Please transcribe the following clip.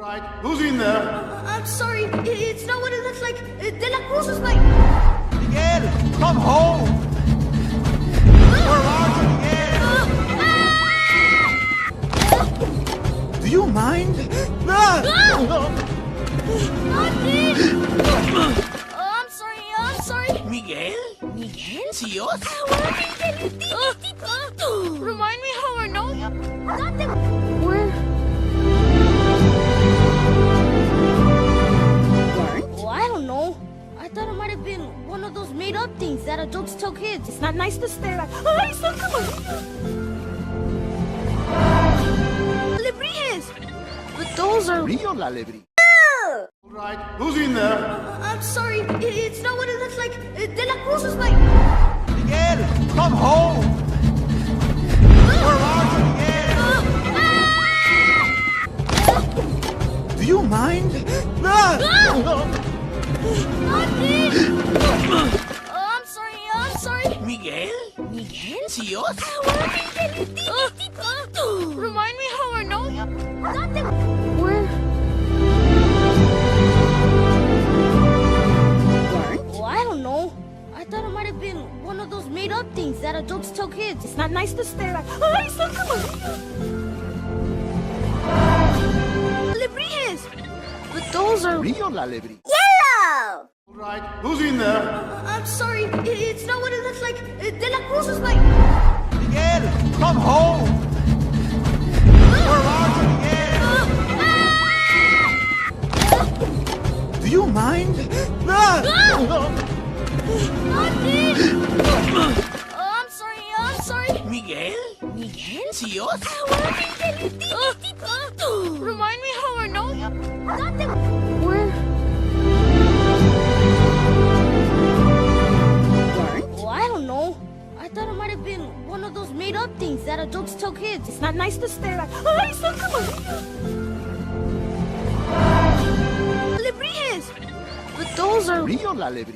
Right, who's in there? I'm sorry, it's not what it looks like. De La Cruz is my... Miguel, come home! Where are you, Miguel? Do you mind? I'm sorry. Miguel? Miguel? ¿Tíos? Remind me how I know. Where? Well, I don't know. I thought it might have been one of those made-up things that adults tell kids. It's not nice to stare at. ¡Ay, sácalo! Lebrijes! But those are... Rio la lebrí. Right, who's in there? I'm sorry, it's not what it looks like. De La Cruz is my... Miguel, come home! Where are you, Miguel? Do you mind? I'm sorry. Miguel? Miguel? ¿Tíos? Remind me how I know. Where? Well, I don't know. I thought it might have been one of those made-up things that adults tell kids. It's not nice to stare at. ¡Ay, sácalo! Lebrijes! But those are... Rio la lebrí. Yellow! Right, who's in there? I'm sorry, it's not what it looks like. De La Cruz is my... Miguel, come home! Where are you, Miguel? Do you mind? I'm sorry. Miguel? Miguel? ¿Tíos? Remind me how I know. Where? Well, I don't know. I thought it might have been one of those made-up things that adults tell kids. It's not nice to stare at. ¡Ay, sácalo! Lebrijes! But those are... Rio la lebrí.